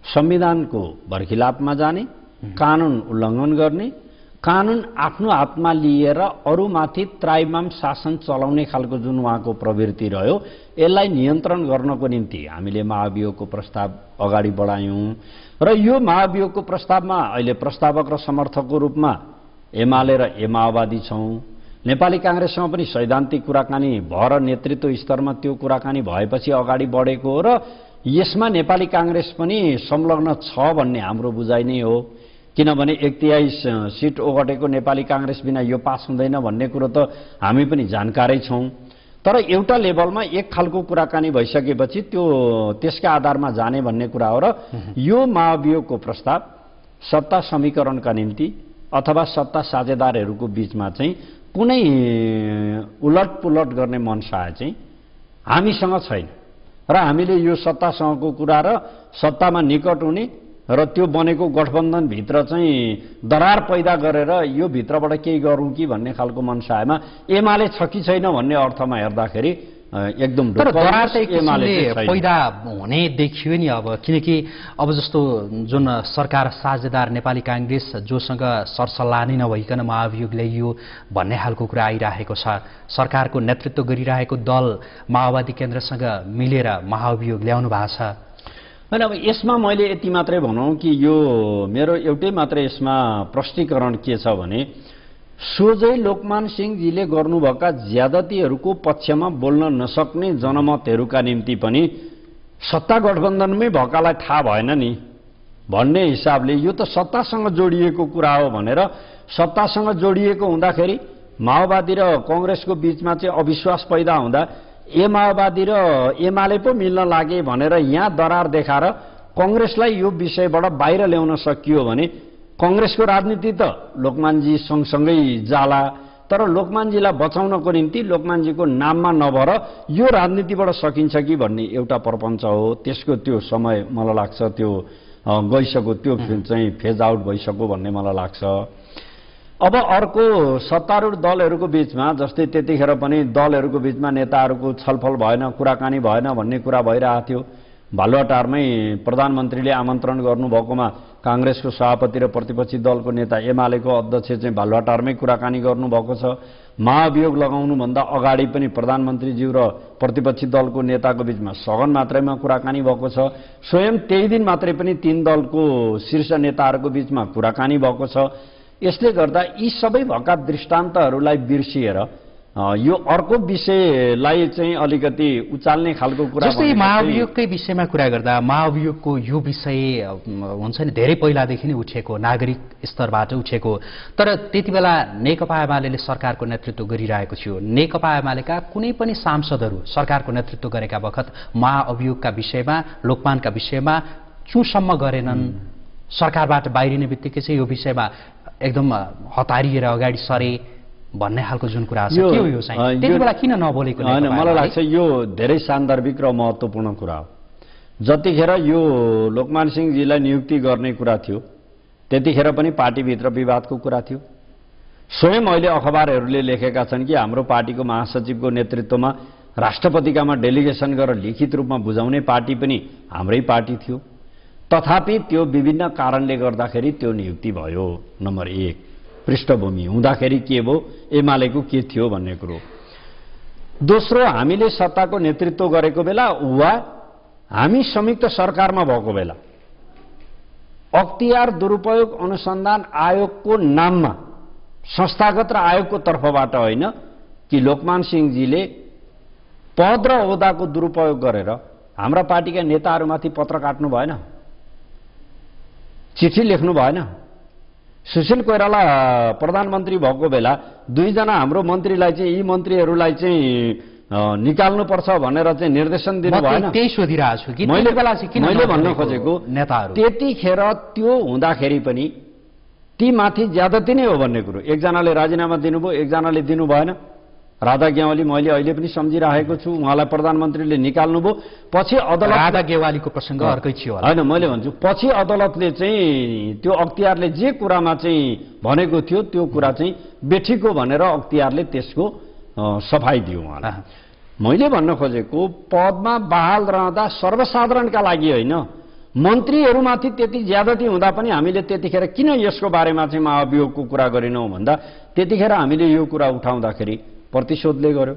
संविधानको बर्खिलापमा जाने, कानुन उल्लङ्घन गर्ने, कानुन आफ्नो हातमा लिएर अरूमाथि त्राइमाम शासन चलाउने खालको जुन उहाँको प्रवृत्ति रह्यो यसलाई नियन्त्रण गर्नको निम्ति हामीले महाअभियोगको प्रस्ताव अगाडि बढायौँ र यो महाअभियोगको प्रस्तावमा अहिले प्रस्तावक र समर्थकको रूपमा एमाले र माओवादी छौँ। नेपाली काङ्ग्रेससँग पनि सैद्धान्तिक कुराकानी भएर नेतृत्व स्तरमा त्यो कुराकानी भएपछि अगाडि बढेको हो र यसमा नेपाली काङ्ग्रेस पनि संलग्न छ भन्ने हाम्रो बुझाइ नै हो। किनभने 1/3 सिट ओगटेको नेपाली काङ्ग्रेस बिना यो पास हुँदैन भन्ने कुरो त हामी पनि जानकारै छौँ। तर एउटा लेभलमा एक खालको कुराकानी भइसकेपछि त्यो त्यसका आधारमा जाने भन्ने कुरा हो र यो महाअभियोगको प्रस्ताव सत्ता समीकरणका निम्ति अथवा सत्ता साझेदारहरूको बीचमा चाहिँ कुनै उलटपुलट गर्ने मनसाय चाहिँ हामीसँग छैन र हामीले यो सत्तासँगको कुरा र सत्तामा निकट हुने र त्यो बनेको गठबन्धनभित्र चाहिँ दरार पैदा गरेर यो भित्रबाट केही गरौँ कि भन्ने खालको मनसायमा एमाले छ कि छैन भन्ने अर्थमा हेर्दाखेरि एकदम दरार चाहिँ पैदा हुने देखियो नि अब, किनकि अब जस्तो जुन सरकार साझेदार नेपाली काङ्ग्रेस जोसँग सरसल्लाह नै नभइकन महाअभियोग ल्याइयो भन्ने खालको कुरा आइरहेको छ। सरकारको नेतृत्व गरिरहेको दल माओवादी केन्द्रसँग मिलेर महाअभियोग ल्याउनु भएको छ होइन। अब यसमा मैले यति मात्रै भनौँ कि यो मेरो एउटै मात्रै यसमा प्रष्टीकरण के छ भने सोझै लोकमान सिंहजीले गर्नुभएका ज्यादतीहरूको पक्षमा बोल्न नसक्ने जनमतहरूका निम्ति पनि सत्ता गठबन्धनमै भएकालाई थाहा भएन नि भन्ने हिसाबले यो त सत्तासँग जोडिएको कुरा हो भनेर सत्तासँग जोडिएको हुँदाखेरि माओवादी र कांग्रेसको बीचमा चाहिँ अविश्वास पैदा हुँदा माओवादी र एमाले पो मिल्न लागे भनेर यहाँ दरार देखाएर कांग्रेसलाई यो विषयबाट बाहिर ल्याउन सकियो भने कांग्रेसको राजनीति त लोकमानजी सँगसँगै जाला। तर लोकमानजीलाई बचाउनको निम्ति लोकमानजीको नाममा नभएर यो राजनीतिबाट सकिन्छ कि भन्ने एउटा प्रपञ्च हो। त्यसको त्यो समय मलाई लाग्छ त्यो गइसक्यो, त्यो चाहिँ फेज आउट भइसक्यो भन्ने मलाई लाग्छ। अब अर्को सत्तारूढ दलहरूको बीचमा जस्तै त्यतिखेर पनि दलहरूको बीचमा नेताहरूको छलफल भएन, कुराकानी भएन भन्ने कुरा भइरहेको थियो। बालुवाटारमै प्रधानमन्त्रीले आमन्त्रण गर्नुभएकोमा कांग्रेसको सभापति र प्रतिपक्षी दलको नेता एमालेको अध्यक्ष चाहिँ बालुवाटारमै कुराकानी गर्नुभएको छ। महाभियोग लगाउनुभन्दा अगाडि पनि प्रधानमन्त्रीज्यू र प्रतिपक्षी दलको नेताको बीचमा सघन मात्रामा कुराकानी भएको छ। स्वयं त्यही दिन मात्रै पनि तीन दलको शीर्ष नेताहरूको बीचमा कुराकानी भएको छ। यसले गर्दा यी सबै भएका दृष्टान्तहरूलाई बिर्सिएर यो अर्को विषयलाई चाहिँ अलिकति उचाल्ने खालको कुरा जस्तै महाभियोगकै विषयमा कुरा गर्दा महाभियोगको यो विषय हुन्छ नि धेरै पहिलादेखि नै उठेको, नागरिक स्तरबाट उठेको। तर त्यति बेला नेकपा एमाले सरकारको नेतृत्व गरिरहेको थियो। नेकपा एमालेका कुनै पनि सांसदहरू सरकारको नेतृत्व गरेका बखत महाअभियोगका विषयमा, लोकमानका विषयमा चुसम्म गरेनन्। सरकारबाट बाहिरिने बित्तिकै चाहिँ यो विषयमा एकदम हतारिएर अगाडि सरे भन्ने खालको जुन कुरा छ के हो यो चाहिँ त्यति बेला किन नबोलेको? हैन, मलाई लाग्छ यो धेरै सान्दर्भिक र महत्त्वपूर्ण कुरा हो। जतिखेर यो लोकमान सिंहजीलाई नियुक्ति गर्ने कुरा थियो त्यतिखेर पनि पार्टीभित्र विवादको कुरा थियो। स्वयं अहिले अखबारहरूले लेखेका छन् कि हाम्रो पार्टीको महासचिवको नेतृत्वमा राष्ट्रपतिकामा डेलिगेसन गरेर लिखित रूपमा बुझाउने पार्टी पनि हाम्रै पार्टी थियो। तथापि त्यो विभिन्न कारणले गर्दाखेरि त्यो नियुक्ति भयो। नम्बर 1 पृष्ठभूमि हुँदाखेरि के भयो, एमालेको के थियो भन्ने कुरो। दोस्रो, हामीले सत्ताको नेतृत्व गरेको बेला वा हामी संयुक्त सरकारमा भएको बेला अख्तियार दुरुपयोग अनुसन्धान आयोगको नाममा संस्थागत र आयोगको तर्फबाट होइन कि लोकमान सिंहजीले पद र ओहदाको दुरुपयोग गरेर हाम्रा पार्टीका नेताहरूमाथि पत्र काट्नु भएन, चिठी लेख्नु भएन। सुशील कोइराला प्रधानमन्त्री भएको बेला दुईजना हाम्रो मन्त्रीलाई चाहिँ यी मन्त्रीहरूलाई चाहिँ निकाल्नुपर्छ भनेर चाहिँ निर्देशन दिनु भएन। त्यही सोधिरहेको छु कि मैले भन्न खोजेको नेताहरू त्यतिखेर त्यो हुँदाखेरि पनि ती माथि ज्यादती नै हो भन्ने कुरो। एकजनाले राजीनामा दिनुभयो, एकजनाले दिनु भएन। राधा गेवाली मैले अहिले पनि सम्झिरहेको छु, उहाँलाई प्रधानमन्त्रीले निकाल्नुभयो। पछि अदालत राधा गेवालीको प्रसङ्ग अर्कै थियो होइन, मैले भन्छु पछि अदालतले चाहिँ त्यो अख्तियारले जे कुरामा चाहिँ भनेको थियो त्यो कुरा चाहिँ बेठिक हो भनेर अख्तियारले त्यसको सफाई दियो उहाँलाई। मैले भन्न खोजेको पदमा बहाल रहँदा सर्वसाधारणका लागि होइन, मन्त्रीहरूमाथि त्यति ज्यादती हुँदा पनि हामीले त्यतिखेर किन यसको बारेमा चाहिँ महाभियोगको कुरा गरेनौँ भन्दा त्यतिखेर हामीले यो कुरा उठाउँदाखेरि प्रतिशोधले गर्यो।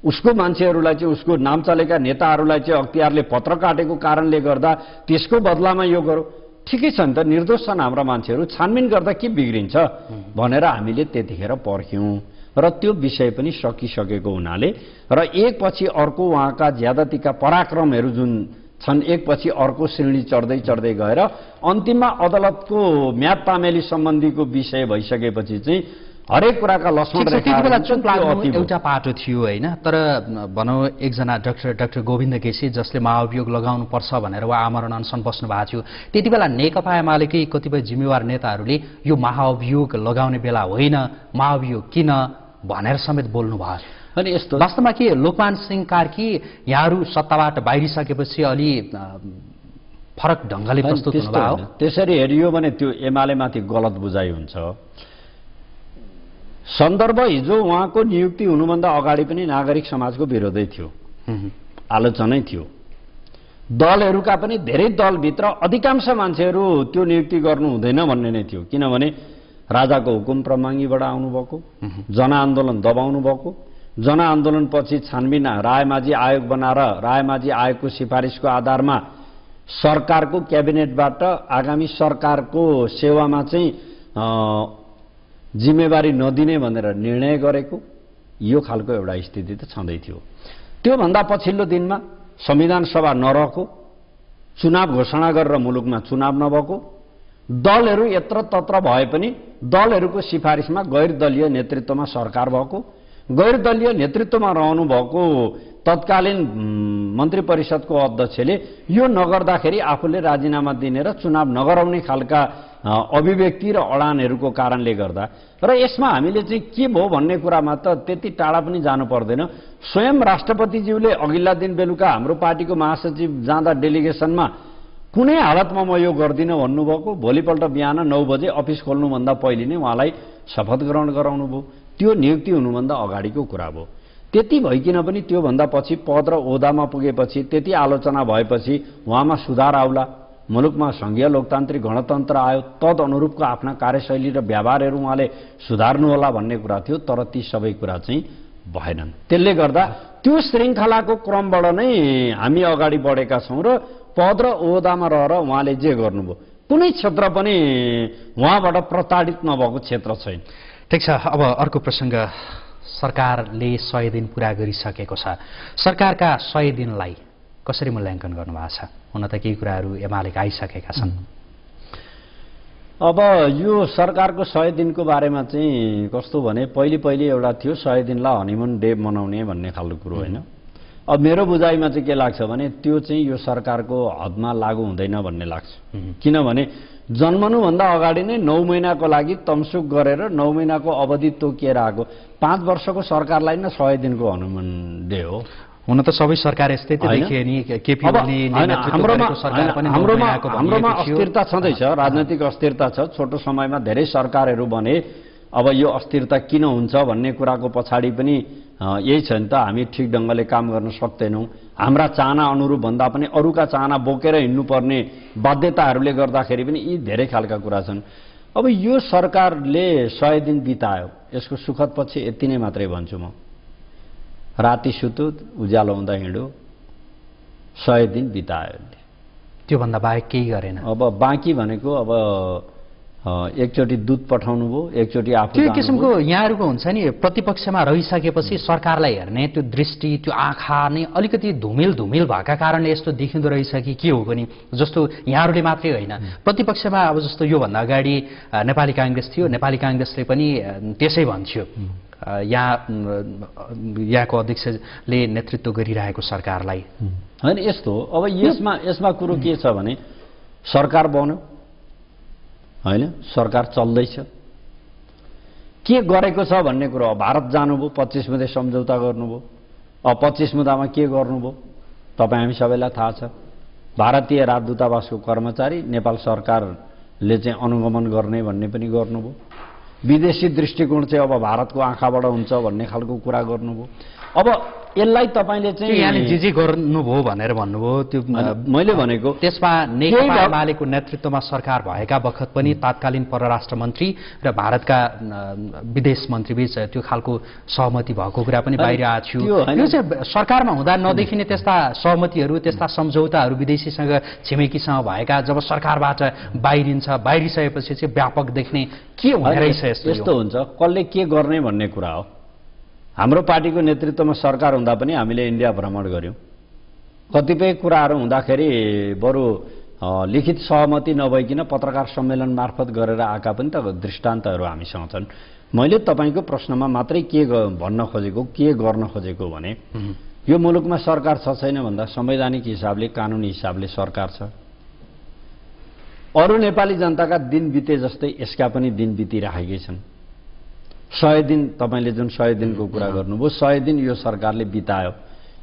उसको मान्छेहरूलाई चाहिँ उसको नाम चलेका नेताहरूलाई चाहिँ अख्तियारले पत्र काटेको कारणले गर्दा त्यसको बदलामा यो गर्यो। ठिकै छ नि त, निर्दोष छन् हाम्रा मान्छेहरू, छानबिन गर्दा के बिग्रिन्छ भनेर हामीले त्यतिखेर पर्ख्यौँ र त्यो विषय पनि सकिसकेको हुनाले र एकपछि अर्को उहाँका ज्यादतीका पराक्रमहरू जुन छन् एकपछि अर्को श्रेणी चढ्दै चढ्दै गएर अन्तिममा अदालतको म्याद तामेली सम्बन्धीको विषय भइसकेपछि चाहिँ हरेक कुराका लक्ष्मण एउटा पाटो थियो होइन। तर भनौँ एकजना डाक्टर गोविन्द केसी जसले महाभियोग लगाउनु पर्छ भनेर उहाँ आमरण अनसन बस्नु भएको थियो। त्यति बेला नेकपा एमालेकै कतिपय जिम्मेवार नेताहरूले यो महाभियोग लगाउने बेला होइन, महाभियोग किन भनेर समेत बोल्नु भयो। अनि यस्तो वास्तवमा के लोकमान सिंह कार्की यहाँहरू सत्ताबाट बाहिरिसकेपछि अलि फरक ढङ्गले प्रस्तुत हुनुभयो? त्यसरी हेरियो भने त्यो एमालेमाथि गलत बुझाइ हुन्छ। सन्दर्भ हिजो उहाँको नियुक्ति हुनुभन्दा अगाडि पनि नागरिक समाजको विरोधै थियो, आलोचनै थियो। दलहरूका पनि धेरै दलभित्र अधिकांश मान्छेहरू त्यो नियुक्ति गर्नु हुँदैन भन्ने नै थियो। किनभने राजाको हुकुम प्रमाङ्गीबाट आउनुभएको, जनआन्दोलन दबाउनु भएको, जनआन्दोलनपछि छानबिन रायमाझी आयोग बनाएर रायमाझी आयोगको सिफारिसको आधारमा सरकारको क्याबिनेटबाट आगामी सरकारको सेवामा चाहिँ जिम्मेवारी नदिने भनेर निर्णय गरेको यो खालको एउटा स्थिति त छँदै थियो। त्योभन्दा पछिल्लो दिनमा संविधान सभा नरहेको, चुनाव घोषणा गरेर मुलुकमा चुनाव नभएको, दलहरू यत्र तत्र भए पनि दलहरूको सिफारिसमा गैर दलीय नेतृत्वमा सरकार भएको, गैर दलीय नेतृत्वमा रहनु भएको तत्कालीन मन्त्री परिषदको अध्यक्षले यो नगर्दाखेरि आफूले राजीनामा दिने र चुनाव नगराउने खालका अभिव्यक्ति र अडानहरूको कारणले गर्दा र यसमा हामीले चाहिँ के भयो भन्ने कुरामा त त्यति टाढा पनि जानु पर्दैन। स्वयं राष्ट्रपतिज्यूले अघिल्ला दिन बेलुका हाम्रो पार्टीको महासचिव जाँदा डेलिगेसनमा कुनै हालतमा म यो गर्दिनँ भन्नुभएको, भोलिपल्ट बिहान 9 बजे अफिस खोल्नुभन्दा पहिले नै उहाँलाई शपथ ग्रहण गराउनु भयो। त्यो नियुक्ति हुनुभन्दा अगाडिको कुरा भयो। त्यति भइकिन पनि त्योभन्दा पछि पद र ओहदामा पुगेपछि, त्यति आलोचना भएपछि उहाँमा सुधार आउला, मुलुकमा संघीय लोकतान्त्रिक गणतन्त्र आयो, तद अनुरूपको आफ्ना कार्यशैली र व्यवहारहरू उहाँले सुधार्नु होला भन्ने कुरा थियो। तर ती सबै कुरा चाहिँ भएनन्। त्यसले गर्दा त्यो श्रृङ्खलाको क्रमबाट नै हामी अगाडि बढेका छौँ र पद र ओहदामा रहेर उहाँले जे गर्नुभयो कुनै क्षेत्र पनि उहाँबाट प्रताडित नभएको क्षेत्र छैन। ठिक छ, अब अर्को प्रसङ्ग, सरकारले 100 दिन पूरा गरिसकेको छ। सरकारका 100 दिनलाई कसरी मूल्याङ्कन गर्नुभएको छ? हुन त केही कुराहरू एमालेका आइसकेका छन्। अब यो सरकारको 100 दिनको बारेमा चाहिँ कस्तो भने पहिले एउटा थियो 100 दिनलाई हनीमुन डे मनाउने भन्ने खालको कुरो होइन। अब मेरो बुझाइमा चाहिँ के लाग्छ भने त्यो चाहिँ यो सरकारको हदमा लागू हुँदैन भन्ने लाग्छ। किनभने जन्मनुभन्दा अगाडि नै 9 महिनाको लागि तमसुक गरेर 9 महिनाको अवधि तोकिएर आएको 5 वर्षको सरकारलाई नै 100 दिनको हनुमान डे हो। हुन त सबै सरकार यस्तै त देखिए नि। केपी ओलीले नेतृत्व गरेको सरकार पनि हाम्रोमा अस्थिरता छँदैछ, राजनैतिक अस्थिरता छ। छोटो समयमा धेरै सरकारहरू बने। अब यो अस्थिरता किन हुन्छ भन्ने कुराको पछाडि पनि यही छ नि त, हामी ठिक ढङ्गले काम गर्न सक्दैनौँ। हाम्रा चाहना अनुरूप भन्दा पनि अरूका चाहना बोकेर हिँड्नुपर्ने बाध्यताहरूले गर्दाखेरि पनि यी धेरै खालका कुरा छन्। अब यो सरकारले 100 दिन बितायो, यसको सुखद पक्ष यति नै मात्रै भन्छु म। राति सुत्यो, उज्यालो हुँदा हिँड्यो, 100 दिन बितायो। त्योभन्दा बाहेक केही गरेन। अब बाँकी भनेको अब एकचोटि दूध पठाउनु भयो, एकचोटि आफू त्यो किसिमको यहाँहरूको हुन्छ नि, प्रतिपक्षमा रहिसकेपछि सरकारलाई हेर्ने त्यो दृष्टि, त्यो आँखा नै अलिकति धुमिल भएका कारणले यस्तो देखिँदो रहेछ कि के हो पनि। जस्तो यहाँहरूले मात्रै होइन, प्रतिपक्षमा अब जस्तो योभन्दा अगाडि नेपाली काङ्ग्रेस थियो, नेपाली काङ्ग्रेसले पनि त्यसै भन्थ्यो यहाँको अध्यक्षले नेतृत्व गरिरहेको सरकारलाई होइन। यस्तो अब यसमा कुरो के छ भने सरकार बन्यो होइन, सरकार चल्दैछ, के गरेको छ भन्ने कुरो। भारत जानुभयो, 25 मुदे सम्झौता गर्नुभयो। अब 25 मुदामा के गर्नुभयो तपाईँ हामी सबैलाई थाहा छ। भारतीय राजदूतावासको कर्मचारी नेपाल सरकारले चाहिँ अनुगमन गर्ने भन्ने पनि गर्नुभयो। विदेशी दृष्टिकोण चाहिँ अब भारतको आँखाबाट हुन्छ भन्ने खालको कुरा गर्नुभयो। अब यसलाई तपाईँले चाहिँ यहाँले जे गर्नुभयो भनेर भन्नुभयो, त्यो मैले भनेको त्यसमा नेकपा एमालेको नेतृत्वमा सरकार भएका बखत पनि तत्कालीन परराष्ट्र मन्त्री र भारतका विदेश मन्त्रीबीच त्यो खालको सहमति भएको कुरा पनि बाहिर आएको थियो। यो चाहिँ सरकारमा हुँदा नदेखिने त्यस्ता सहमतिहरू, त्यस्ता सम्झौताहरू विदेशीसँग, छिमेकीसँग भएका जब सरकारबाट बाहिरिसकेपछि चाहिँ व्यापक देख्ने के हुने रहेछ? यस्तो हुन्छ, कसले के गर्ने भन्ने कुरा हो। हाम्रो पार्टीको नेतृत्वमा सरकार हुँदा पनि हामीले इन्डिया भ्रमण गऱ्यौँ। कतिपय कुराहरू हुँदाखेरि बरु लिखित सहमति नभइकन पत्रकार सम्मेलन मार्फत गरेर आएका पनि त दृष्टान्तहरू हामीसँग छन्। मैले तपाईँको प्रश्नमा मात्रै के भन्न खोजेको, के गर्न खोजेको भने यो मुलुकमा सरकार छ छैन भन्दा संवैधानिक हिसाबले, कानुनी हिसाबले सरकार छ। अरू नेपाली जनताका दिन बिते जस्तै यसका पनि दिन बितिराखेकै छन्। 100 दिन तपाईँले जुन 100 दिनको कुरा गर्नुभयो, 100 दिन यो सरकारले बितायो।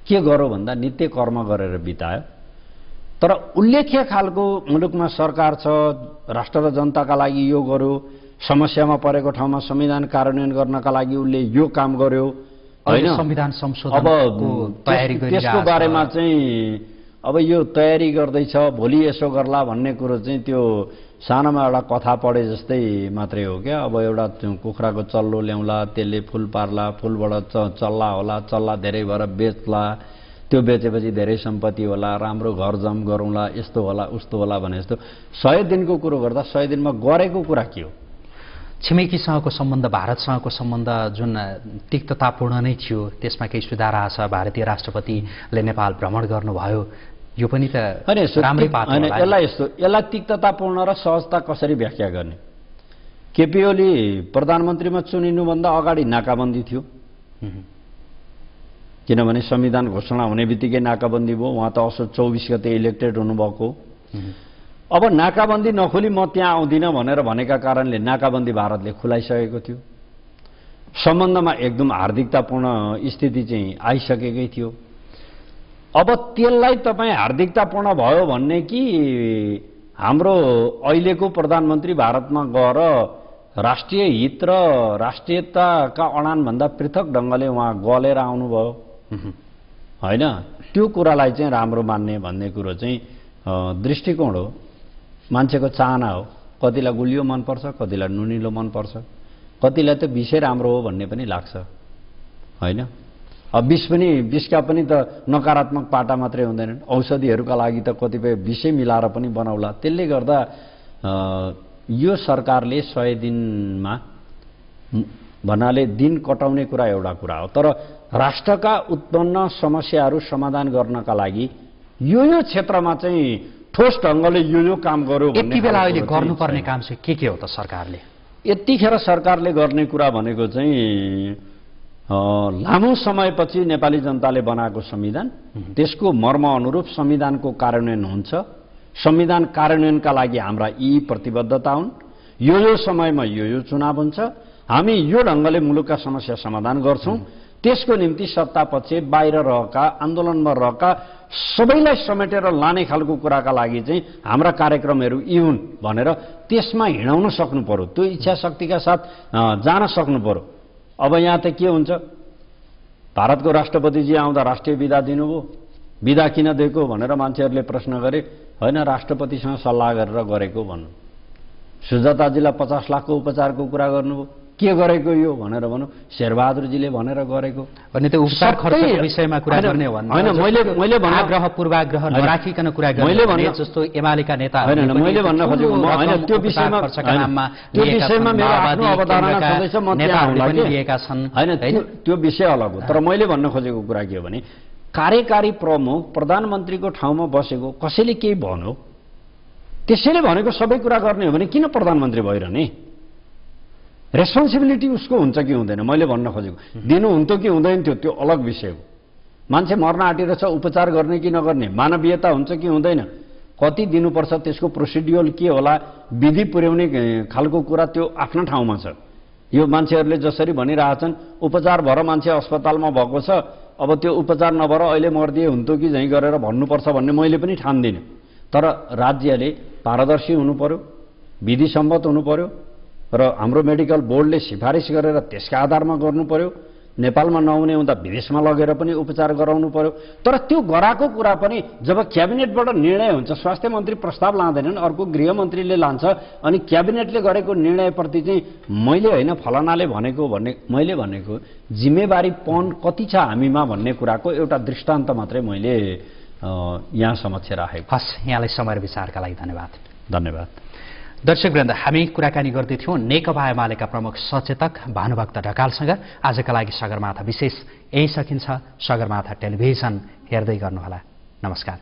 के गर्यो भन्दा नित्य कर्म गरेर बितायो। तर उल्लेख्य खालको मुलुकमा सरकार छ, राष्ट्र र जनताका लागि यो गर्यो, समस्यामा परेको ठाउँमा संविधान कार्यान्वयन गर्नका लागि उसले यो काम गर्यो होइन, संविधान संशोधनको तयारी गरिरहेको त्यसको बारेमा चाहिँ अब यो तयारी गर्दैछ, भोलि यसो गर्ला भन्ने कुरो चाहिँ त्यो सानोमा एउटा कथा पढे जस्तै मात्रै हो क्या। अब एउटा कुखुराको चल्लो ल्याउला, त्यसले फुल पार्ला, फुलबाट चल्ला होला, चल्ला धेरै भएर बेच्ला, त्यो बेचेपछि धेरै सम्पत्ति होला, राम्रो घर जम गरौँला, यस्तो होला उस्तो होला भने जस्तो 100 दिनको कुरो गर्दा 100 दिनमा गरेको कुरा के हो? छिमेकीसँगको सम्बन्ध, भारतसँगको सम्बन्ध जुन तिक्ततापूर्ण नै थियो, त्यसमा केही सुधार आछ। भारतीय राष्ट्रपतिले नेपाल भ्रमण गर्नुभयो, यो पनि त राम्रै पाटो होला। यसलाई तिक्ततापूर्ण र सहजता कसरी व्याख्या गर्ने? केपी ओली प्रधानमन्त्रीमा चुनिनुभन्दा अगाडि नाकाबन्दी थियो, किनभने संविधान घोषणा हुने बित्तिकै नाकाबन्दी भयो। उहाँ त असोज 24 गते इलेक्टेड हुनुभएको। अब नाकाबन्दी नखोली म त्यहाँ आउँदिनँ भनेर भनेका कारणले नाकाबन्दी भारतले खुलाइसकेको थियो। सम्बन्धमा एकदम हार्दिकतापूर्ण स्थिति चाहिँ आइसकेकै थियो। अब त्यसलाई तपाईँ हार्दिकतापूर्ण भयो भन्ने कि हाम्रो अहिलेको प्रधानमन्त्री भारतमा गएर राष्ट्रिय हित र राष्ट्रियताका अडानभन्दा पृथक ढङ्गले उहाँ गलेर आउनुभयो होइन, त्यो कुरालाई चाहिँ राम्रो मान्ने भन्ने कुरो चाहिँ दृष्टिकोण हो, मान्छेको चाहना हो। कतिलाई गुलियो मनपर्छ, कतिलाई नुनिलो मनपर्छ, कतिलाई त विषय राम्रो हो भन्ने पनि लाग्छ होइन। अब विषका पनि त नकारात्मक पाटा मात्रै हुँदैनन्। औषधिहरूका लागि त कतिपय विषय मिलाएर पनि बनाउला। त्यसले गर्दा यो सरकारले 100 दिनमा भन्नाले दिन कटाउने कुरा एउटा कुरा हो, तर राष्ट्रका उत्पन्न समस्याहरू समाधान गर्नका लागि यो क्षेत्रमा चाहिँ ठोस ढङ्गले यो काम गर्यो भन्ने यति बेला अहिले गर्नुपर्ने काम चाहिँ के हो त सरकारले? यतिखेर सरकारले गर्ने कुरा भनेको चाहिँ लामो समयपछि नेपाली जनताले बनाएको संविधान, त्यसको मर्म अनुरूप संविधानको कार्यान्वयन हुन्छ। संविधान कार्यान्वयनका लागि हाम्रा यी प्रतिबद्धता हुन्। यो समयमा यो चुनाव हुन्छ। हामी यो ढङ्गले मुलुकका समस्या समाधान गर्छौँ। त्यसको निम्ति सत्तापक्ष, बाहिर रहेका, आन्दोलनमा रहेका सबैलाई समेटेर लाने खालको कुराका लागि चाहिँ हाम्रा कार्यक्रमहरू यी हुन् भनेर त्यसमा हिँडाउन सक्नु पर्यो। त्यो इच्छा शक्तिका साथ जान सक्नु पर्यो। अब यहाँ त के हुन्छ, भारतको राष्ट्रपतिजी आउँदा राष्ट्रिय विदा दिनुभयो। विदा किन दिएको भनेर मान्छेहरूले प्रश्न गरे। होइन, राष्ट्रपतिसँग सल्लाह गरेर गरेको भन्नु। सुजाताजीलाई 50 लाखको उपचारको कुरा गर्नुभयो। के गरेको यो भनेर भनौँ, शेरबहादुरजीले भनेर गरेको। अनि त्यो उपचार खर्चको विषयमा कुरा गर्ने हो होइन, मैले आग्रह पूर्वाग्रह नराखिकन कुरा गर्ने जस्तो एमालेका नेताहरू होइन, मैले भन्न खोजेको होइन, त्यो विषयमा मेरो आफ्नो अवधारणा छँदैछ, म त्यहाँ आउँला लिएका छन् होइन, त्यो विषय अलग हो। तर मैले भन्न खोजेको कुरा के हो भने, कार्यकारी प्रमुख प्रधानमन्त्रीको ठाउँमा बसेको कसैले केही भन्यो, त्यसैले भनेको सबै कुरा गर्ने हो भने किन प्रधानमन्त्री भइरहने? रेस्पोन्सिबिलिटी उसको हुन्छ कि हुँदैन? मैले भन्न खोजेको दिनु हुन्थ्यो कि हुँदैन थियो, त्यो अलग विषय हो। मान्छे मर्न आँटिरहेछ, उपचार गर्ने कि नगर्ने, मानवीयता हुन्छ कि हुँदैन, कति दिनुपर्छ, त्यसको प्रोसिड्युर के होला, विधि पुर्याउने खालको कुरा त्यो आफ्नो ठाउँमा छ। यो मान्छेहरूले जसरी भनिरहेछन् उपचार भएर मान्छे अस्पतालमा भएको छ, अब त्यो उपचार नभएर अहिले मर्दिए हुन्थ्यो कि झैँ गरेर भन्नुपर्छ भन्ने मैले पनि ठान्दिनँ। तर राज्यले पारदर्शी हुनु पर्यो, विधि सम्मत हुनु पर्यो र हाम्रो मेडिकल बोर्डले सिफारिस गरेर त्यसका आधारमा गर्नु पर्यो। नेपालमा नहुने हुँदा विदेशमा लगेर पनि उपचार गराउनु पर्यो। तर त्यो गराएको कुरा पनि जब क्याबिनेटबाट निर्णय हुन्छ, स्वास्थ्य मन्त्री प्रस्ताव लाँदैनन्, अर्को गृहमन्त्रीले लान्छ, अनि क्याबिनेटले गरेको निर्णयप्रति चाहिँ मैले होइन फलानाले भनेको भन्ने, मैले भनेको जिम्मेवारीपन कति छ हामीमा भन्ने कुराको एउटा दृष्टान्त मात्रै मैले यहाँ समक्ष राखेको। हस्, यहाँलाई समय विचारका लागि धन्यवाद। धन्यवाद। दर्शकवृन्द, हामी कुराकानी गर्दैथ्यौँ नेकपा एमालेका प्रमुख सचेतक भानुभक्त ढकालसँग। आजका लागि सगरमाथा विशेष यही सकिन्छ। सगरमाथा टेलिभिजन हेर्दै गर्नुहोला। नमस्कार।